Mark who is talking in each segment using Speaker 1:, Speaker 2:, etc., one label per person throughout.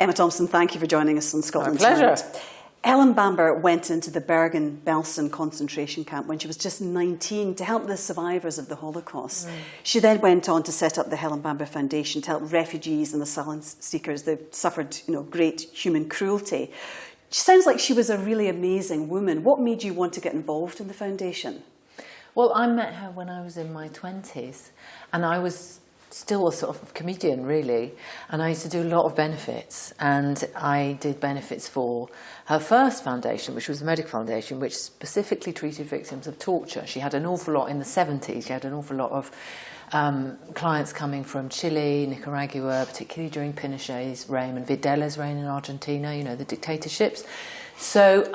Speaker 1: Emma Thompson, thank you for joining us on Scotland
Speaker 2: My pleasure.
Speaker 1: Tonight. Helen Bamber went into the Bergen-Belsen concentration camp when she was just 19 to help the survivors of the Holocaust. She then went on to set up the Helen Bamber Foundation to help refugees and asylum seekers that suffered, great human cruelty. She sounds like she was a really amazing woman. What made you want to get involved in the foundation?
Speaker 2: Well, I met her when I was in my 20s, and I was still a sort of comedian, really, and I used to do a lot of benefits, and I did benefits for her first foundation, which was the Medical Foundation, which specifically treated victims of torture. She had an awful lot in the 70s. She had an awful lot of clients coming from Chile, Nicaragua, particularly during Pinochet's reign and Videla's reign in Argentina, the dictatorships. So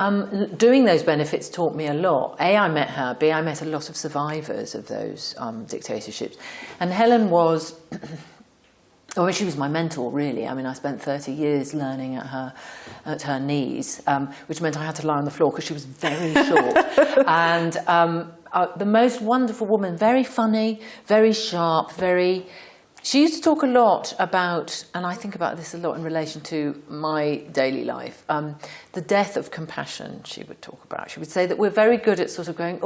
Speaker 2: doing those benefits taught me a lot. A, I met her. B, I met a lot of survivors of those dictatorships. And Helen was, she was my mentor, really. I mean, I spent 30 years learning at her knees, which meant I had to lie on the floor because she was very short. And the most wonderful woman, very funny, very sharp, She used to talk a lot about, and I think about this a lot in relation to my daily life, the death of compassion, she would talk about. She would say that we're very good at sort of going,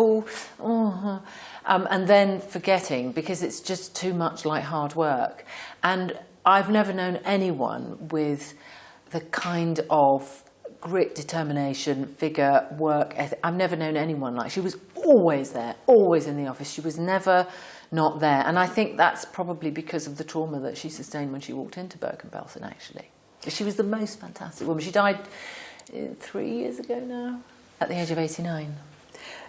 Speaker 2: and then forgetting because it's just too much like hard work. And I've never known anyone with the kind of grit, determination, vigour, work ethic. I've never known anyone like. She was always there, always in the office. She was never not there. And I think that's probably because of the trauma that she sustained when she walked into Bergen-Belsen, actually. She was the most fantastic woman. She died 3 years ago now, at the age of 89.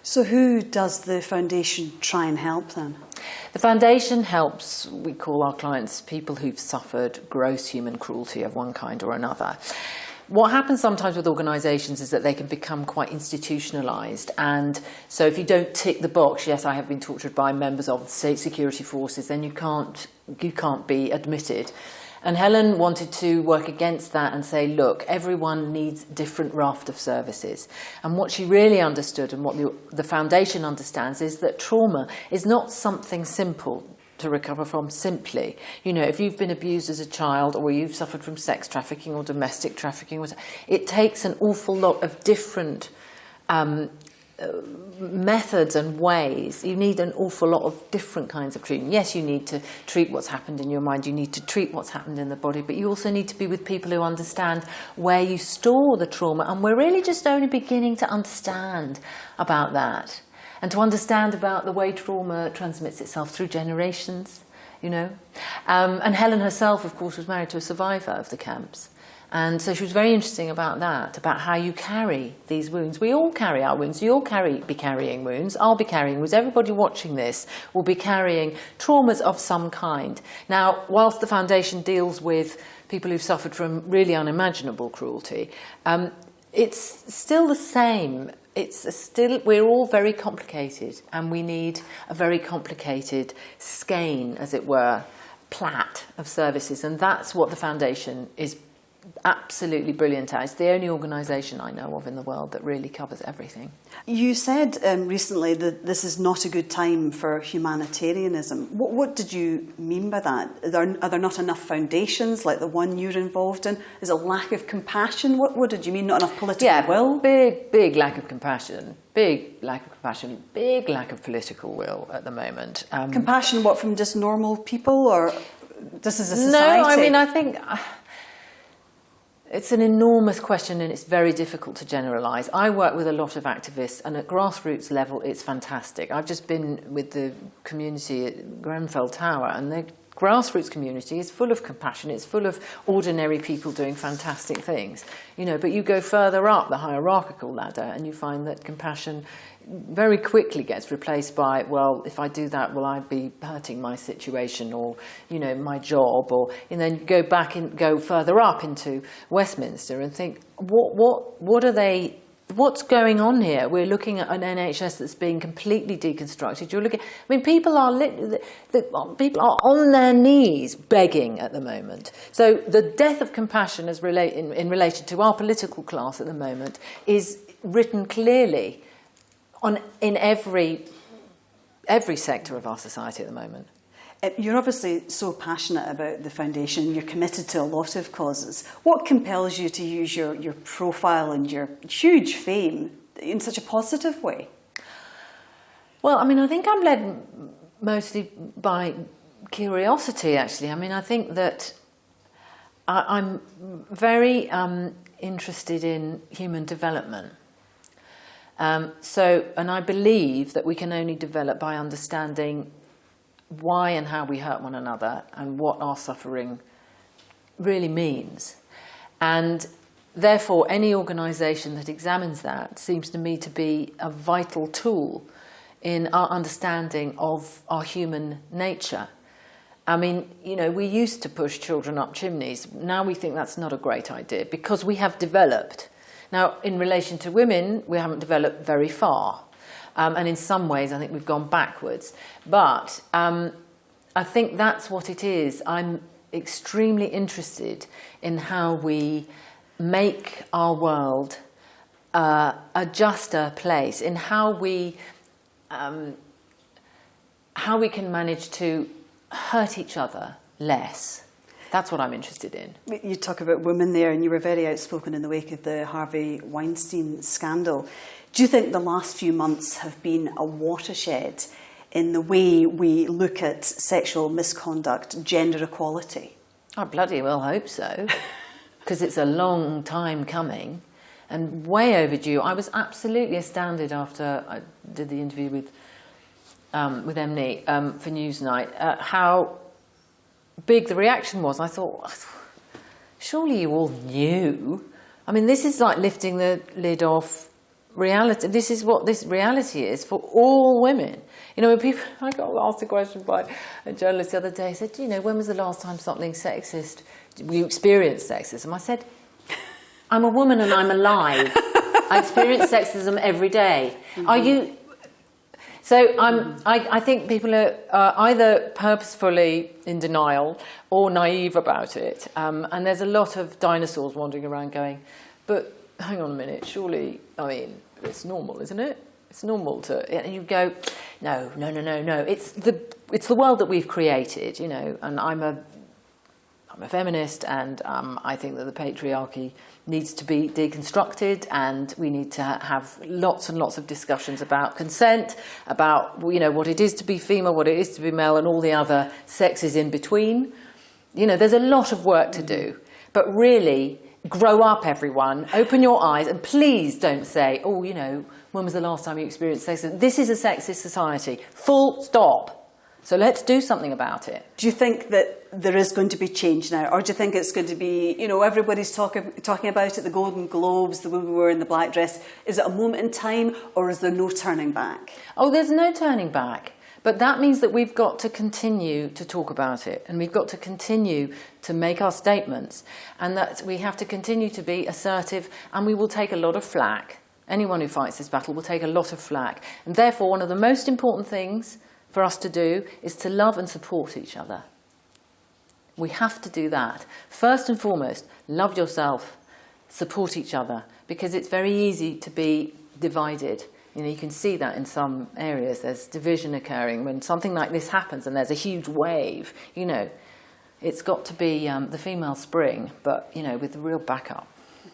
Speaker 1: So who does the foundation try and help then?
Speaker 2: The foundation helps, we call our clients, people who've suffered gross human cruelty of one kind or another. What happens sometimes with organisations is that they can become quite institutionalised, and so if you don't tick the box, yes, I have been tortured by members of the state security forces, then you can't be admitted. And Helen wanted to work against that and say, look, everyone needs different raft of services. And what she really understood, and what the foundation understands, is that trauma is not something simple to recover from simply. If you've been abused as a child, or you've suffered from sex trafficking or domestic trafficking, it takes an awful lot of different methods and ways. You need an awful lot of different kinds of treatment. Yes, you need to treat what's happened in your mind, you need to treat what's happened in the body, but you also need to be with people who understand where you store the trauma, and we're really just only beginning to understand about that. And to understand about the way trauma transmits itself through generations, And Helen herself, of course, was married to a survivor of the camps. And so she was very interesting about that, about how you carry these wounds. We all carry our wounds. You'll be carrying wounds. I'll be carrying wounds. Everybody watching this will be carrying traumas of some kind. Now, whilst the foundation deals with people who've suffered from really unimaginable cruelty, it's still the same. We're all very complicated, and we need a very complicated skein, as it were, plait of services, and that's what the foundation is absolutely brilliant at. It's the only organisation I know of in the world that really covers everything.
Speaker 1: You said recently that this is not a good time for humanitarianism. What did you mean by that? Are there not enough foundations like the one you're involved in? Is it a lack of compassion? What did you mean? Not enough political will?
Speaker 2: Big lack of compassion. Big lack of political will at the moment.
Speaker 1: Compassion, what, from just normal people, or this is a society?
Speaker 2: No, I mean, I think it's an enormous question, and it's very difficult to generalise. I work with a lot of activists, and at grassroots level, it's fantastic. I've just been with the community at Grenfell Tower, and the grassroots community is full of compassion. It's full of ordinary people doing fantastic things. But you go further up the hierarchical ladder, and you find that compassion very quickly gets replaced by, well, if I do that, will I be hurting my situation, or my job, or then you go back and go further up into Westminster and think, what's going on here? We're looking at an NHS that's being completely deconstructed. People are on their knees begging at the moment. So the death of compassion in relation to our political class at the moment is written clearly in every sector of our society at the moment.
Speaker 1: You're obviously so passionate about the foundation, you're committed to a lot of causes. What compels you to use your profile and your huge fame in such a positive way?
Speaker 2: Well, I mean, I think I'm led mostly by curiosity, actually. I mean, I think that I'm very interested in human development. And I believe that we can only develop by understanding why and how we hurt one another and what our suffering really means. And therefore, any organisation that examines that seems to me to be a vital tool in our understanding of our human nature. I mean, you know, we used to push children up chimneys. Now we think that's not a great idea because we have developed. Now, in relation to women, we haven't developed very far. And in some ways, I think we've gone backwards. But I think that's what it is. I'm extremely interested in how we make our world a juster place, in how we can manage to hurt each other less. That's what I'm interested in.
Speaker 1: You talk about women there, and you were very outspoken in the wake of the Harvey Weinstein scandal. Do you think the last few months have been a watershed in the way we look at sexual misconduct, gender equality?
Speaker 2: I bloody well hope so, because it's a long time coming and way overdue. I was absolutely astounded after I did the interview with Emily for Newsnight, how big the reaction was. I thought, surely you all knew. I mean, this is like lifting the lid off reality. This is what this reality is for all women. You know, when people, I got asked a question by a journalist the other day, he said, you know, when was the last time something sexist, you experienced sexism? I said, I'm a woman and I'm alive. I experience sexism every day. Mm-hmm. Are you... So I think people are either purposefully in denial or naive about it. And there's a lot of dinosaurs wandering around going, but hang on a minute, surely, I mean, it's normal, isn't it? It's normal to... And you go, no. It's the world that we've created, you know, and I'm a feminist, and I think that the patriarchy needs to be deconstructed, and we need to have lots and lots of discussions about consent, about, you know, what it is to be female, what it is to be male, and all the other sexes in between. You know, there's a lot of work to do, but really, grow up, everyone, open your eyes, and please don't say, oh, you know, when was the last time you experienced sexism? This is a sexist society, full stop. So let's do something about it.
Speaker 1: Do you think that there is going to be change now? Or do you think it's going to be, you know, everybody's talking about it, the Golden Globes, the women wearing the black dress. Is it a moment in time, or is there no turning back?
Speaker 2: Oh, there's no turning back. But that means that we've got to continue to talk about it, and we've got to continue to make our statements, and that we have to continue to be assertive, and we will take a lot of flack. Anyone who fights this battle will take a lot of flack. And therefore, one of the most important things for us to do is to love and support each other. We have to do that. First and foremost, love yourself, support each other, because it's very easy to be divided. You know, you can see that in some areas. There's division occurring when something like this happens and there's a huge wave. You know, it's got to be the female spring, but, you know, with real backup.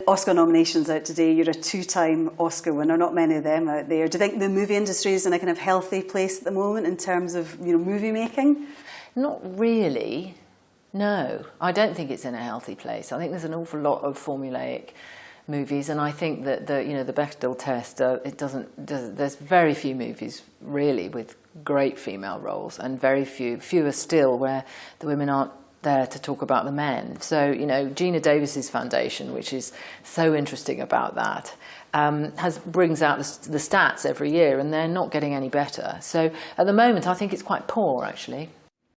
Speaker 1: Oscar nominations out today. You're a two-time Oscar winner. Not many of them out there. Do you think the movie industry is in a kind of healthy place at the moment in terms of, you know, movie making?
Speaker 2: Not really. No, I don't think it's in a healthy place. I think there's an awful lot of formulaic movies, and I think that the Bechdel test, there's very few movies really with great female roles, and fewer still where the women aren't there to talk about the men. So, you know, Gina Davis's foundation, which is so interesting about that, brings out the stats every year, and they're not getting any better. So at the moment, I think it's quite poor, actually.